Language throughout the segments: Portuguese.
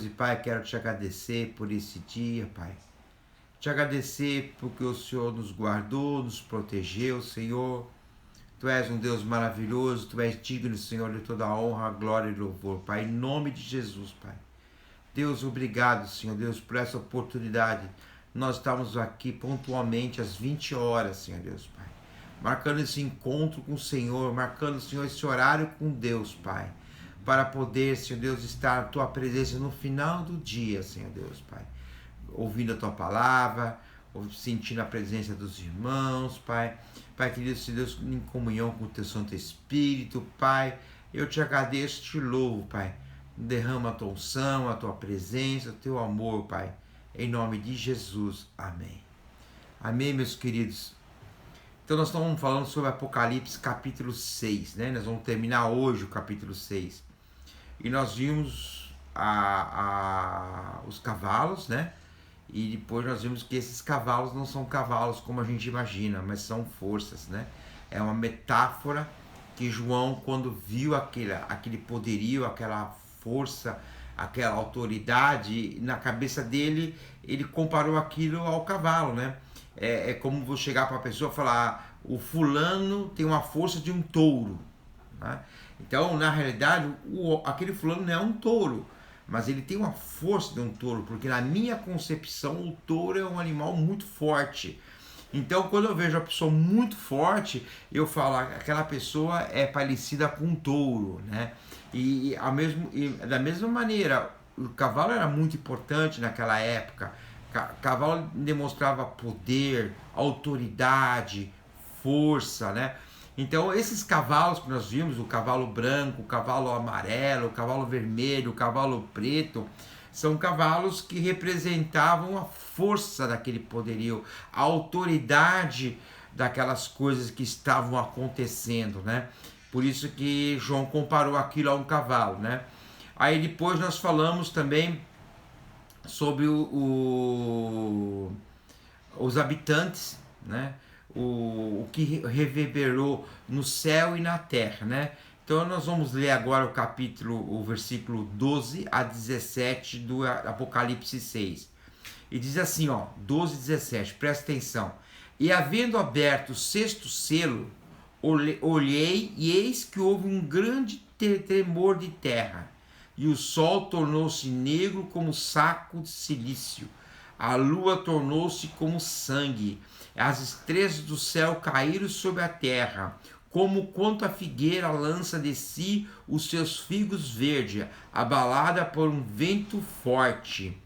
E Pai, quero te agradecer por esse dia, Pai. Te agradecer porque o Senhor nos guardou, nos protegeu, Senhor. Tu és um Deus maravilhoso, Tu és digno, Senhor, de toda a honra, glória e louvor, Pai. Em nome de Jesus, Pai. Deus, obrigado, Senhor Deus, por essa oportunidade. Nós estamos aqui pontualmente às 20 horas, Senhor Deus, Pai. Marcando esse encontro com o Senhor, marcando, Senhor, esse horário com Deus, Pai. Para poder, Senhor Deus, estar na Tua presença no final do dia, Senhor Deus, Pai. Ouvindo a Tua palavra, sentindo a presença dos irmãos, Pai. Pai querido, Senhor Deus, em comunhão com o Teu Santo Espírito, Pai. Eu te agradeço, te louvo, Pai. Derrama a Tua unção, a Tua presença, o Teu amor, Pai. Em nome de Jesus. Amém. Amém, meus queridos. Então nós estamos falando sobre Apocalipse capítulo 6, né? Nós vamos terminar hoje o capítulo 6. E nós vimos os cavalos, né? E depois nós vimos que esses cavalos não são cavalos como a gente imagina, mas são forças, né? É uma metáfora que João, quando viu aquele poderio, aquela força, aquela autoridade, na cabeça dele, ele comparou aquilo ao cavalo, né? É como vou chegar para a pessoa e falar, o fulano tem uma força de um touro, né? Então, na realidade, aquele fulano não é um touro, mas ele tem uma força de um touro, porque na minha concepção o touro é um animal muito forte. Então, quando eu vejo a pessoa muito forte, eu falo, aquela pessoa é parecida com um touro, né? E da mesma maneira, o cavalo era muito importante naquela época. Cavalo demonstrava poder, autoridade, força, né? Então, esses cavalos que nós vimos, o cavalo branco, o cavalo amarelo, o cavalo vermelho, o cavalo preto, são cavalos que representavam a força daquele poderio, a autoridade daquelas coisas que estavam acontecendo, né? Por isso que João comparou aquilo a um cavalo, né? Aí depois nós falamos também sobre os habitantes, né? O que reverberou no céu e na terra, né? Então nós vamos ler agora o versículo 12 a 17 do Apocalipse 6. E diz assim, ó, 12 e 17, presta atenção. E havendo aberto o sexto selo, olhei e eis que houve um grande tremor de terra, e o sol tornou-se negro como saco de cilício, a lua tornou-se como sangue, as estrelas do céu caíram sobre a terra, como quanto a figueira lança de si os seus figos verdes, abalada por um vento forte.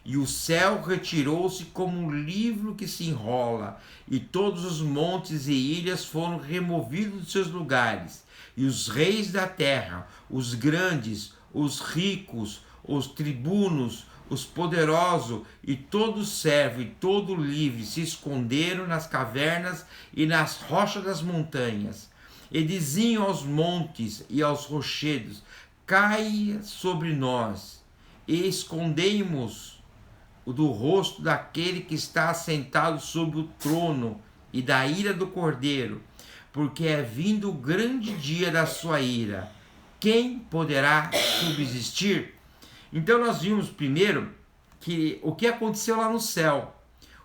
E o céu retirou-se como um livro que se enrola, e todos os montes e ilhas foram removidos de seus lugares, e os reis da terra, os grandes, os ricos, os tribunos, os poderosos e todo servo e todo livre se esconderam nas cavernas e nas rochas das montanhas, e diziam aos montes e aos rochedos: caia sobre nós, e escondemos do rosto daquele que está assentado sobre o trono e da ira do Cordeiro, porque é vindo o grande dia da sua ira. Quem poderá subsistir? Então nós vimos primeiro que o que aconteceu lá no céu.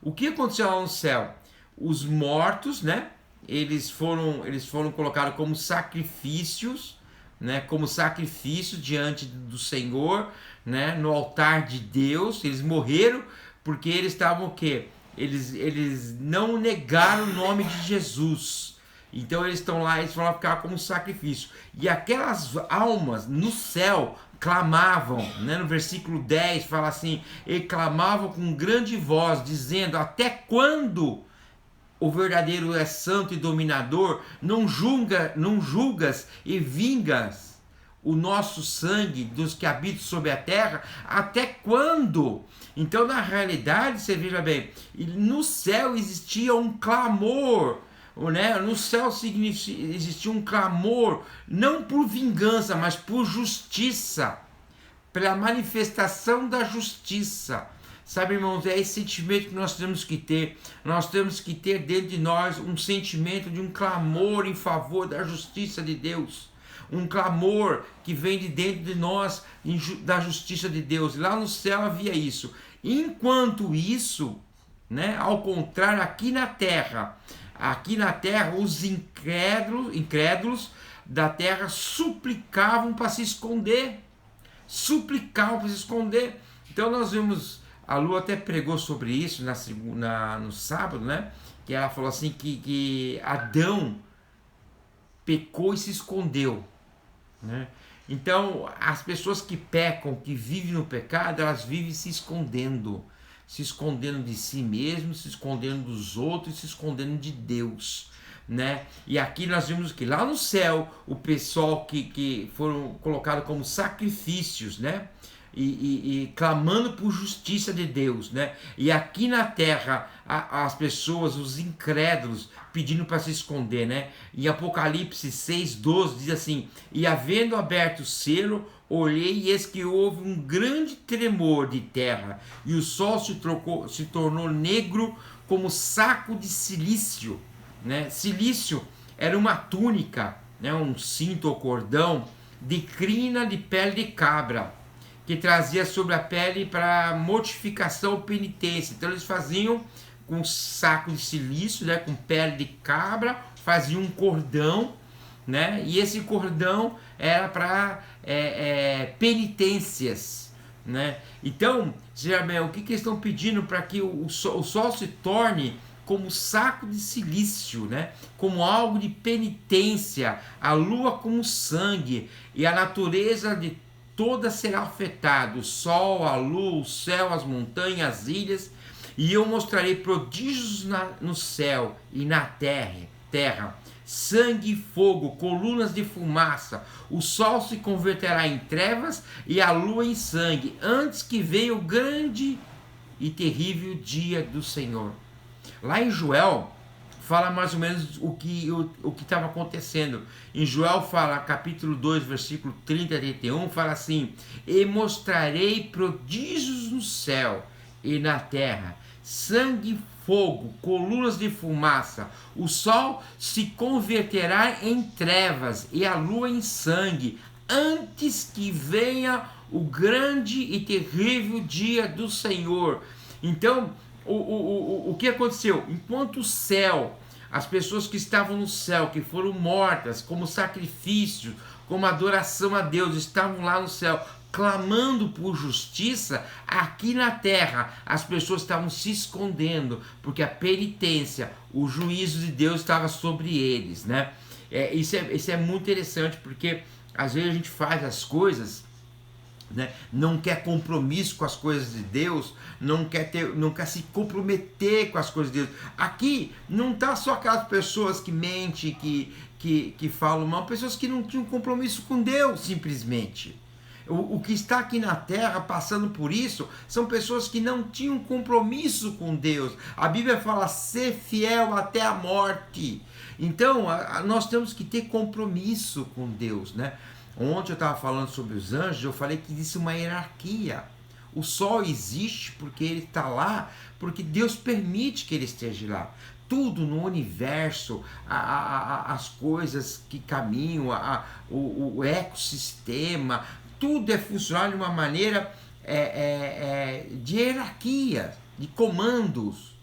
O que aconteceu lá no céu? Os mortos, né? Eles foram colocados como sacrifícios, né? Como sacrifício diante do Senhor, né? No altar de Deus. Eles morreram porque eles estavam o quê? Eles não negaram o nome de Jesus. Então eles estão lá, eles vão ficar como sacrifício. E aquelas almas no céu clamavam, né? No versículo 10 fala assim: e clamavam com grande voz, dizendo: até quando o verdadeiro é santo e dominador, não julgas e vingas o nosso sangue dos que habitam sobre a terra? Até quando? Então, na realidade, você veja bem, no céu existia um clamor, né? No céu existia um clamor, não por vingança, mas por justiça, pela manifestação da justiça. Sabe, irmãos, é esse sentimento que nós temos que ter. Nós temos que ter dentro de nós um sentimento de um clamor em favor da justiça de Deus. um clamor que vem de dentro de nós da justiça de Deus. Lá no céu havia isso. Enquanto isso, né, ao contrário, aqui na terra, os incrédulos da terra suplicavam para se esconder. Então nós vimos, a Lu até pregou sobre isso no sábado, né? Que ela falou assim que Adão pecou e se escondeu, né? Então as pessoas que pecam, que vivem no pecado, elas vivem se escondendo de si mesmos, se escondendo dos outros, se escondendo de Deus, né? E aqui nós vimos que lá no céu o pessoal que foram colocados como sacrifícios, né? E clamando por justiça de Deus, né? E aqui na terra as pessoas, os incrédulos, pedindo para se esconder, né? Em Apocalipse 6:12 diz assim: e havendo aberto o selo, olhei e eis que houve um grande tremor de terra, e o sol se tornou negro como saco de silício, né? Silício era uma túnica, né? Um cinto ou cordão de crina de pele de cabra, que trazia sobre a pele para mortificação ou penitência. Então eles faziam com saco de silício, né? Com pele de cabra, faziam um cordão, né? E esse cordão era para penitências, né? Então, o que eles estão pedindo? Para que o sol se torne como saco de silício, né? Como algo de penitência, a lua como sangue, e a natureza de toda será afetada, o sol, a lua, o céu, as montanhas, as ilhas, e eu mostrarei prodígios no céu e na terra, sangue e fogo, colunas de fumaça. O sol se converterá em trevas e a lua em sangue, antes que venha o grande e terrível dia do Senhor. Lá em Joel fala mais ou menos o que estava acontecendo. Em Joel fala, capítulo 2, versículo 30 a 31, fala assim: e mostrarei prodígios no céu e na terra, sangue e fogo, colunas de fumaça. O sol se converterá em trevas e a lua em sangue, antes que venha o grande e terrível dia do Senhor. Então, o que aconteceu? Enquanto o céu, as pessoas que estavam no céu, que foram mortas como sacrifício, como adoração a Deus, estavam lá no céu clamando por justiça, aqui na terra as pessoas estavam se escondendo, porque a penitência, o juízo de Deus estava sobre eles, né? Isso é muito interessante, porque às vezes a gente faz as coisas, né? Não quer compromisso com as coisas de Deus, não quer se comprometer com as coisas de Deus. Aqui não está só aquelas pessoas que mentem, que falam mal, pessoas que não tinham compromisso com Deus, simplesmente. O que está aqui na terra passando por isso são pessoas que não tinham compromisso com Deus. A Bíblia fala: ser fiel até a morte. Então nós temos que ter compromisso com Deus, né? Ontem eu estava falando sobre os anjos, eu falei que existe uma hierarquia. O sol existe porque ele está lá, porque Deus permite que ele esteja lá. Tudo no universo, as coisas que caminham, o ecossistema, tudo é funcionar de uma maneira de hierarquia, de comandos.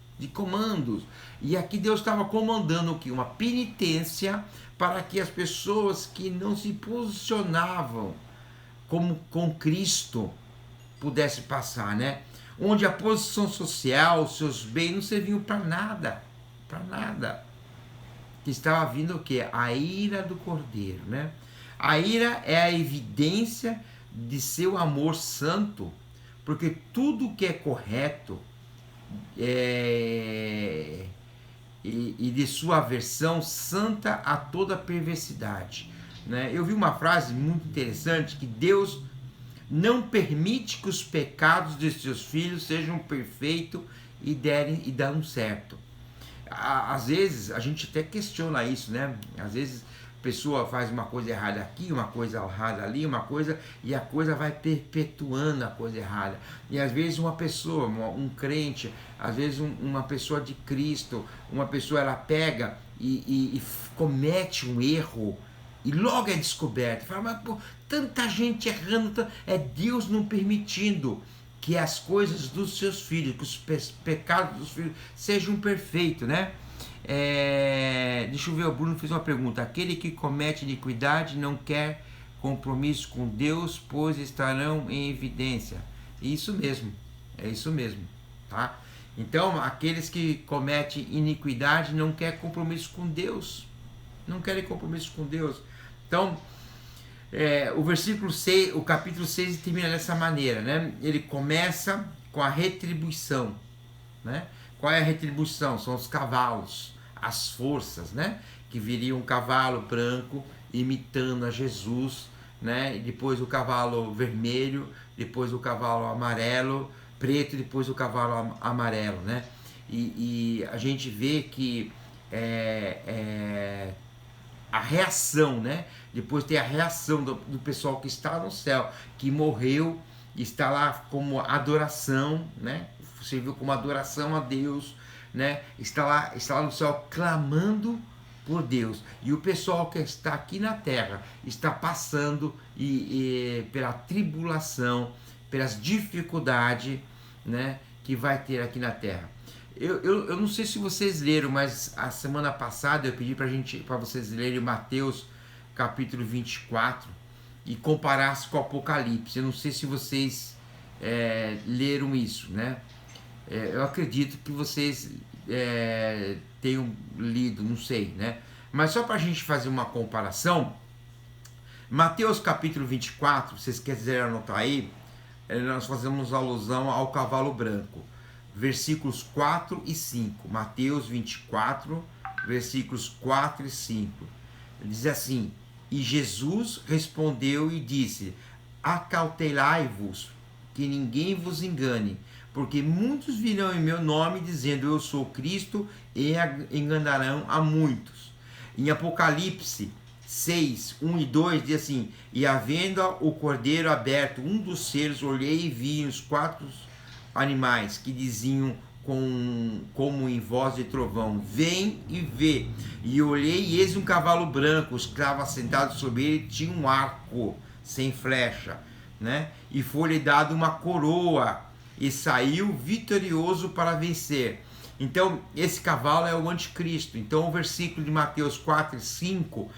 E aqui Deus estava comandando o quê? Uma penitência para que as pessoas que não se posicionavam como com Cristo pudessem passar, né? Onde a posição social, os seus bens não serviam para nada. Que estava vindo o quê? A ira do Cordeiro, né? A ira é a evidência de seu amor santo, porque tudo que é correto e de sua aversão santa a toda perversidade, né? Eu vi uma frase muito interessante, que Deus não permite que os pecados de seus filhos sejam perfeitos e dão certo. Às vezes a gente até questiona isso, né? Às vezes a pessoa faz uma coisa errada aqui, uma coisa errada ali, e a coisa vai perpetuando a coisa errada. E às vezes uma pessoa, um crente, às vezes uma pessoa de Cristo, uma pessoa, ela pega e comete um erro E logo é descoberto. Fala, mas pô, tanta gente errando, é Deus não permitindo que as coisas dos seus filhos, que os pecados dos filhos sejam perfeitos, né? Deixa eu ver, o Bruno fez uma pergunta. Aquele que comete iniquidade não quer compromisso com Deus, pois estarão em evidência. Isso mesmo, é isso mesmo, tá? Então, aqueles que cometem iniquidade não querem compromisso com Deus, não querem compromisso com Deus. Então, o versículo 6, o capítulo 6 termina dessa maneira, né? Ele começa com a retribuição, né? Qual é a retribuição? São os cavalos, as forças, né? Que viria um cavalo branco imitando a Jesus, né? E depois o cavalo vermelho, depois o cavalo amarelo, preto, e depois o cavalo amarelo, né? E a gente vê que a reação, né? Depois tem a reação do pessoal que está no céu, que morreu, está lá como adoração, né? Serviu como adoração a Deus, né? Está lá no céu clamando por Deus. E o pessoal que está aqui na terra está passando pela tribulação, pelas dificuldades, né? Que vai ter aqui na terra. Eu não sei se vocês leram, mas a semana passada eu pedi para vocês lerem Mateus capítulo 24 e comparasse com o Apocalipse. Eu não sei se vocês leram isso, né? Eu acredito que vocês tenham lido, não sei, né? Mas só para a gente fazer uma comparação, Mateus capítulo 24, se vocês quiserem anotar aí, nós fazemos alusão ao cavalo branco. Versículos 4 e 5. Mateus 24, versículos 4 e 5. Diz assim: E Jesus respondeu e disse: Acautelai-vos, que ninguém vos engane, porque muitos virão em meu nome, dizendo eu sou Cristo, e enganarão a muitos. Em Apocalipse 6, 1 e 2 diz assim: E havendo o cordeiro aberto, um dos seres, olhei e vi os 4 animais que diziam como em voz de trovão: vem e vê. E olhei, e eis um cavalo branco, o escravo assentado sobre ele tinha um arco sem flecha, né? E foi-lhe dado uma coroa, e saiu vitorioso para vencer. Então, esse cavalo é o anticristo. Então, o versículo de Mateus 4 e 5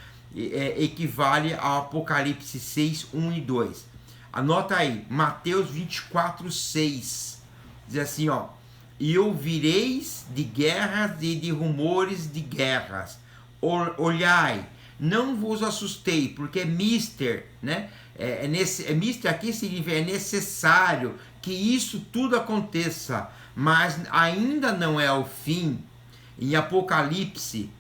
equivale ao Apocalipse 6, 1 e 2. Anota aí, Mateus 24, 6. Diz assim, ó: E ouvireis de guerras e de rumores de guerras. Olhai, não vos assustei, porque é mister, né? Mister aqui significa é necessário que isso tudo aconteça, mas ainda não é o fim. Em Apocalipse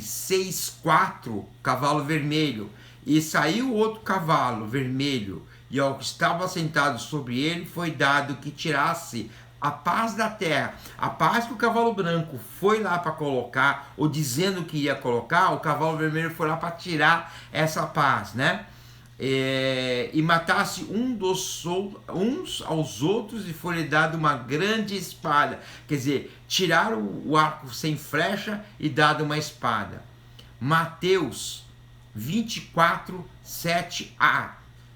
6, 4, cavalo vermelho, e saiu outro cavalo vermelho, e ao que estava sentado sobre ele foi dado que tirasse a paz da terra. A paz que o cavalo branco foi lá para colocar, ou dizendo que ia colocar, o cavalo vermelho foi lá para tirar essa paz, né? E matasse uns aos outros, e foi-lhe dado uma grande espada. Quer dizer, tiraram o arco sem flecha e dado uma espada. Mateus 24, 7a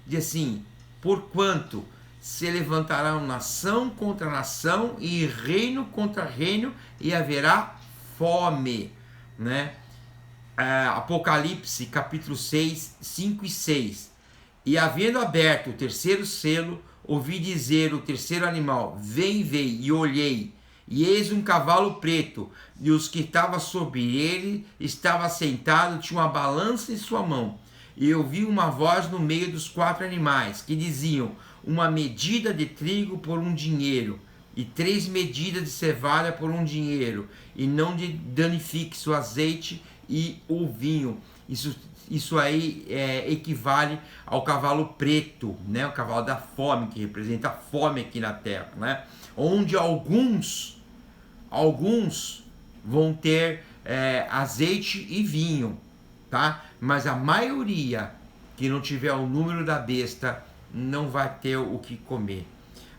diz assim: porquanto se levantarão nação contra nação e reino contra reino, e haverá fome, né? Apocalipse capítulo 6, 5 e 6. E havendo aberto o terceiro selo, ouvi dizer o terceiro animal: vem, vem. E olhei, e eis um cavalo preto, e os que estavam sobre ele estava sentado, tinha uma balança em sua mão. E eu vi uma voz no meio dos 4 animais, que diziam: uma medida de trigo por um dinheiro, e 3 medidas de cevada por um dinheiro, e não danifique o azeite e o vinho. Isso aí equivale ao cavalo preto, né? O cavalo da fome, que representa a fome aqui na terra, né? Onde alguns vão ter azeite e vinho, tá? Mas a maioria que não tiver o número da besta não vai ter o que comer.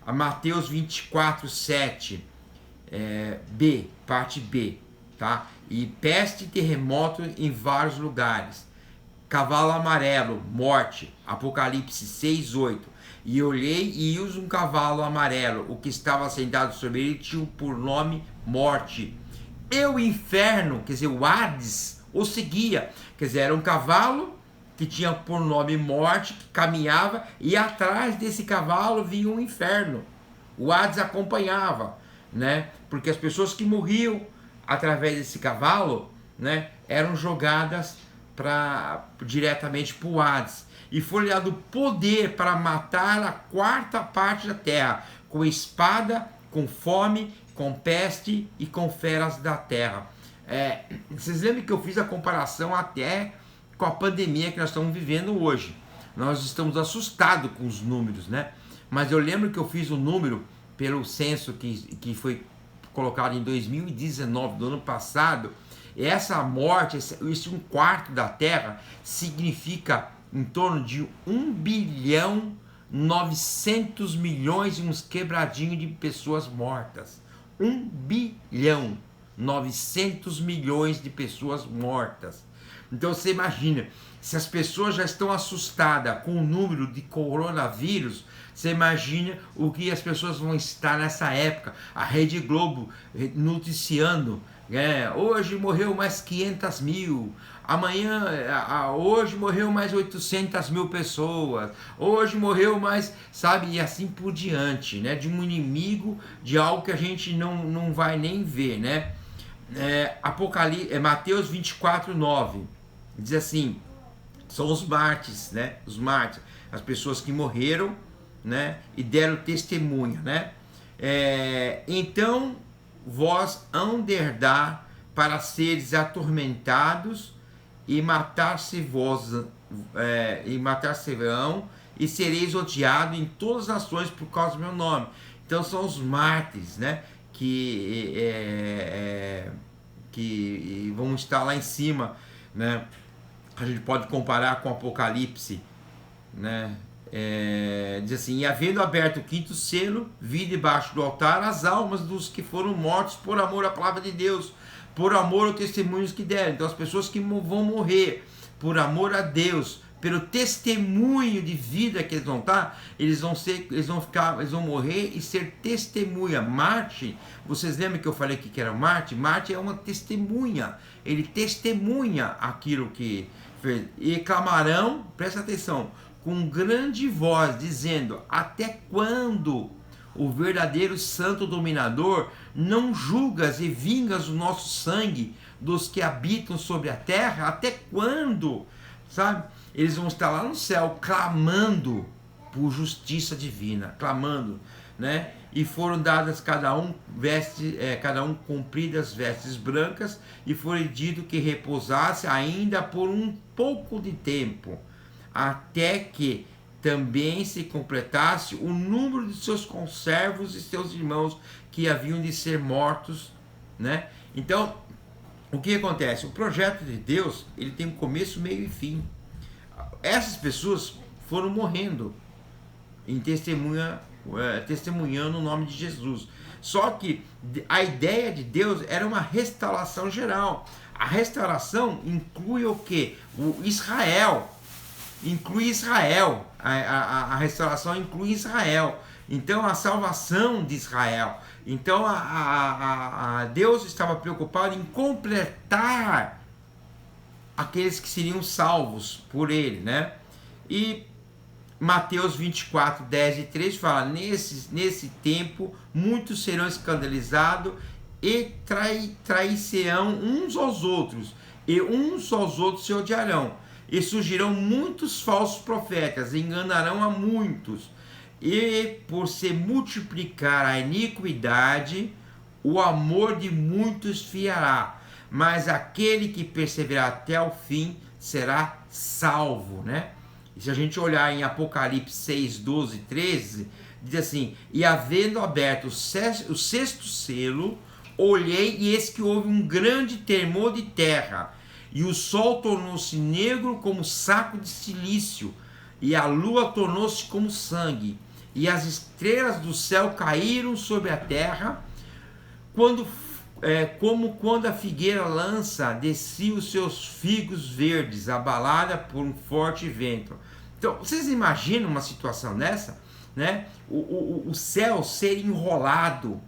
A Mateus 24, 7, B, parte B, tá? E peste e terremoto em vários lugares. cavalo amarelo, morte. Apocalipse 6:8. E olhei e eis um cavalo amarelo, o que estava sentado sobre ele tinha por nome morte. E o inferno, quer dizer, o Hades, o seguia. Quer dizer, era um cavalo que tinha por nome morte, que caminhava, e atrás desse cavalo vinha um inferno. O Hades acompanhava, né? Porque as pessoas que morriam através desse cavalo, né, eram jogadas diretamente para o Hades. E foi dado poder para matar a quarta parte da terra, com espada, com fome, com peste e com feras da terra. Vocês lembram que eu fiz a comparação até com a pandemia que nós estamos vivendo hoje. Nós estamos assustados com os números, né? Mas eu lembro que eu fiz um número pelo censo que foi colocado em 2019, do ano passado. Essa morte, esse 1/4 da terra, significa em torno de 1.900.000.000 e uns quebradinhos de pessoas mortas. 1.900.000.000 de pessoas mortas. Então você imagina, se as pessoas já estão assustadas com o número de coronavírus, você imagina o que as pessoas vão estar nessa época. A Rede Globo noticiando, hoje morreu mais 500.000, amanhã, hoje morreu mais 800.000 pessoas, hoje morreu mais, sabe, e assim por diante, né? De um inimigo, de algo que a gente não vai nem ver, né? Mateus 24:9 diz assim, são os mártires, né? Os mártires, as pessoas que morreram, né? E deram testemunha, né? Então vós hão de herdar para seres atormentados e matar-se-vão e sereis odiados em todas as nações por causa do meu nome. Então são os mártires, né? Que vão estar lá em cima, né? A gente pode comparar com Apocalipse, né? Diz assim, e havendo aberto o 5º selo, vi debaixo do altar as almas dos que foram mortos por amor à palavra de Deus, por amor aos testemunhos que deram. Então as pessoas que vão morrer por amor a Deus, pelo testemunho de vida que eles vão estar, eles vão morrer e ser testemunha. Marte, vocês lembram que eu falei que era Marte? Marte é uma testemunha, ele testemunha aquilo que fez. E clamarão, presta atenção, com grande voz, dizendo, até quando, o verdadeiro santo dominador, não julgas e vingas o nosso sangue dos que habitam sobre a terra? Até quando? Sabe? Eles vão estar lá no céu clamando por justiça divina, clamando, né? E foram dadas cada um compridas vestes brancas, e foi dito que repousasse ainda por um pouco de tempo, até que também se completasse o número de seus conservos e seus irmãos que haviam de ser mortos, né? Então, o que acontece? O projeto de Deus, ele tem um começo, meio e fim. Essas pessoas foram morrendo em testemunhando o nome de Jesus. Só que a ideia de Deus era uma restauração geral. A restauração inclui o quê? O Israel. Inclui Israel. A restauração inclui Israel. Então a salvação de Israel. Então Deus estava preocupado em completar aqueles que seriam salvos por ele, né? E Mateus 24:10-13 fala, nesse tempo muitos serão escandalizados e trair-se-ão uns aos outros, e uns aos outros se odiarão, e surgirão muitos falsos profetas, enganarão a muitos, e por se multiplicar a iniquidade, o amor de muitos esfriará, mas aquele que perseverar até o fim será salvo, né? E se a gente olhar em Apocalipse 6:12-13, diz assim, e havendo aberto o 6º selo, olhei e eis que houve um grande tremor de terra, e o sol tornou-se negro como saco de cilício, e a lua tornou-se como sangue, e as estrelas do céu caíram sobre a terra, quando como quando a figueira lança de si os seus figos verdes, abalada por um forte vento. Então, vocês imaginam uma situação dessa? Né? O céu ser enrolado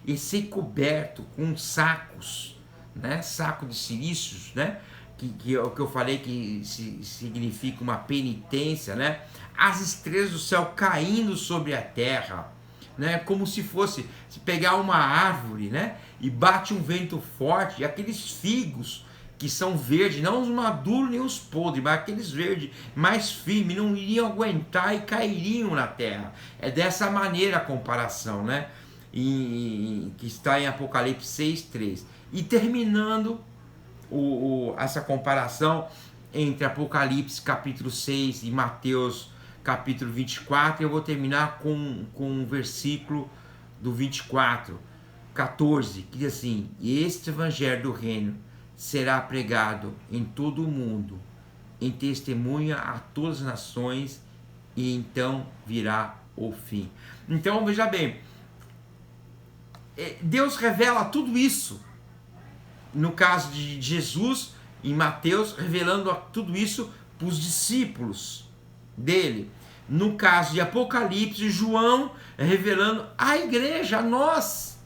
e ser coberto com sacos, né? Saco de silícios, né? Que é o que eu falei que significa uma penitência, né? As estrelas do céu caindo sobre a terra, né? Como se fosse se pegar uma árvore, né? E bate um vento forte, e aqueles figos que são verdes, não os maduros nem os podres, mas aqueles verdes mais firmes, não iriam aguentar e cairiam na terra. É dessa maneira a comparação, né? Que está em Apocalipse 6:3. E terminando essa comparação entre Apocalipse capítulo 6 e Mateus capítulo 24, eu vou terminar com um versículo do 24:14, que diz assim: e este evangelho do reino será pregado em todo o mundo, em testemunha a todas as nações, e então virá o fim. Então, veja bem, Deus revela tudo isso, no caso de Jesus, em Mateus, revelando tudo isso para os discípulos dele. No caso de Apocalipse, João revelando à igreja, a nós.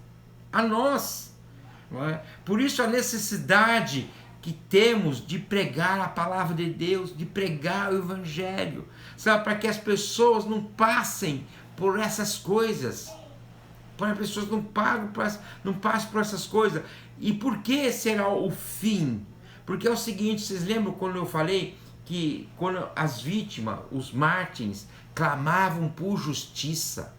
Não é? Por isso a necessidade que temos de pregar a palavra de Deus, de pregar o evangelho, sabe, para que as pessoas não passem por essas coisas, para as pessoas não passem por essas coisas. E por que será o fim? Porque é o seguinte, vocês lembram quando eu falei que quando as vítimas, os mártires, clamavam por justiça,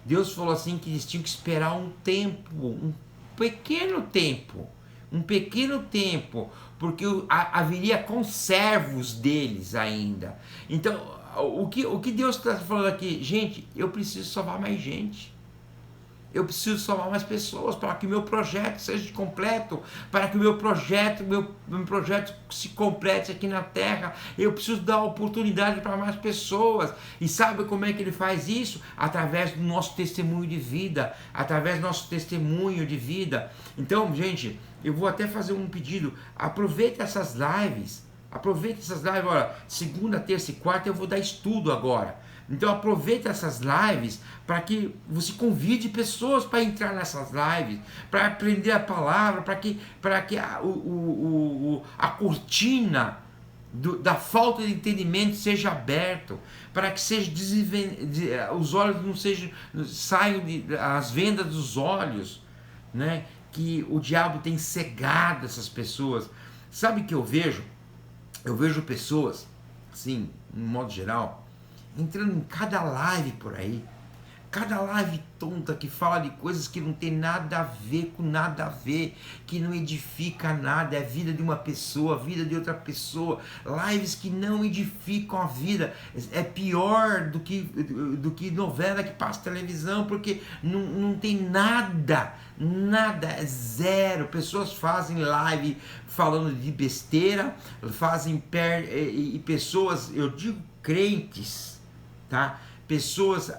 Deus falou assim que eles tinham que esperar um tempo, um pequeno tempo, porque haveria conservos deles ainda. Então, o que Deus está falando aqui? Gente, eu preciso salvar mais gente. Eu preciso salvar mais pessoas para que o meu projeto seja completo, para que o meu projeto se complete aqui na terra. Eu preciso dar oportunidade para mais pessoas. E sabe como é que ele faz isso? Através do nosso testemunho de vida, Então, gente, eu vou até fazer um pedido. Aproveite essas lives. Olha, segunda, terça e quarta eu vou dar estudo agora. Então aproveita essas lives para que você convide pessoas para entrar nessas lives, para aprender a palavra, para que a cortina da falta de entendimento seja aberto, para que os olhos não saiam as vendas dos olhos, né? Que o diabo tem cegado essas pessoas. Sabe o que eu vejo? Eu vejo pessoas, assim, no modo geral, entrando em cada live por aí, cada live tonta que fala de coisas que não tem nada a ver com nada a ver, que não edifica nada, é a vida de uma pessoa, a vida de outra pessoa, lives que não edificam a vida, é pior do que novela que passa televisão, porque não tem nada, é zero. Pessoas fazem live falando de besteira, e pessoas, eu digo crentes, tá? Pessoas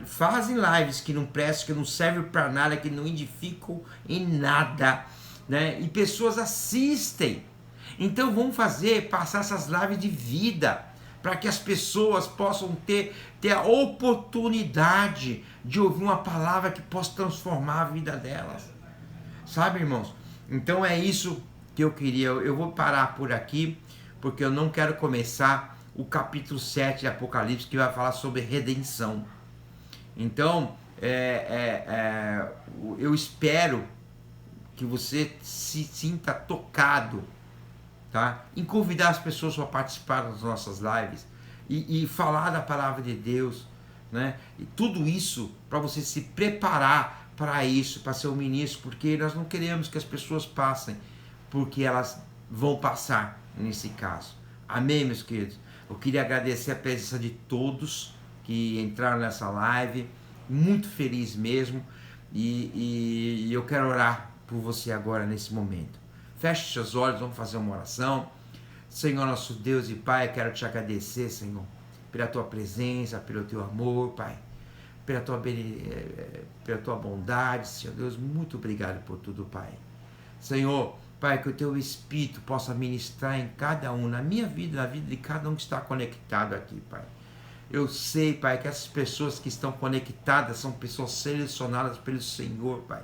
fazem lives que não prestam, que não servem para nada, que não edificam em nada, né? E pessoas assistem. Então vamos passar essas lives de vida, para que as pessoas possam ter a oportunidade de ouvir uma palavra que possa transformar a vida delas. Sabe, irmãos? Então é isso que eu queria. Eu vou parar por aqui, porque eu não quero começar o capítulo 7 de Apocalipse, que vai falar sobre redenção. Então, eu espero que você se sinta tocado, tá? Em convidar as pessoas para participar das nossas lives e falar da palavra de Deus, né? E tudo isso para você se preparar para isso, para ser um ministro, porque nós não queremos que as pessoas passem, porque elas vão passar nesse caso. Amém, meus queridos? Eu queria agradecer a presença de todos que entraram nessa live, muito feliz mesmo, e eu quero orar por você agora nesse momento. Feche seus olhos, vamos fazer uma oração. Senhor, nosso Deus e Pai, quero te agradecer, Senhor, pela tua presença, pelo teu amor, Pai. pela tua bondade, Senhor Deus. Muito obrigado por tudo, Pai. Senhor, Pai, que o teu Espírito possa ministrar em cada um, na minha vida, na vida de cada um que está conectado aqui, Pai. Eu sei, Pai, que essas pessoas que estão conectadas são pessoas selecionadas pelo Senhor, Pai.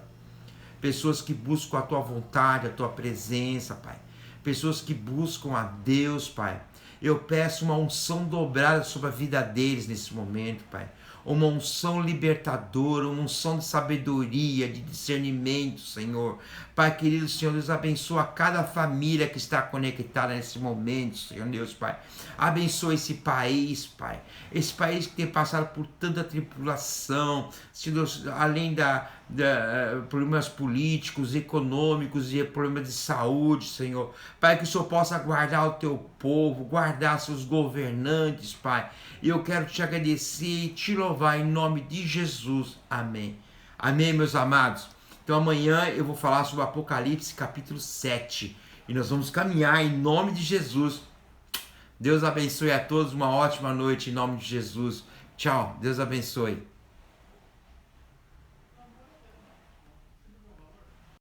Pessoas que buscam a tua vontade, a tua presença, Pai. Pessoas que buscam a Deus, Pai. Eu peço uma unção dobrada sobre a vida deles nesse momento, Pai. Uma unção libertadora, uma unção de sabedoria, de discernimento, Senhor. Pai querido, Senhor Deus, abençoa cada família que está conectada nesse momento, Senhor Deus, Pai. Abençoa esse país, Pai. Esse país que tem passado por tanta tribulação, Senhor Deus, além da problemas políticos, econômicos e problemas de saúde, Senhor. Pai, que o Senhor possa guardar o teu povo, guardar seus governantes, Pai. E eu quero te agradecer e te louvar em nome de Jesus. Amém. Amém, meus amados. Então amanhã eu vou falar sobre Apocalipse capítulo 7. E nós vamos caminhar em nome de Jesus. Deus abençoe a todos. Uma ótima noite em nome de Jesus. Tchau. Deus abençoe.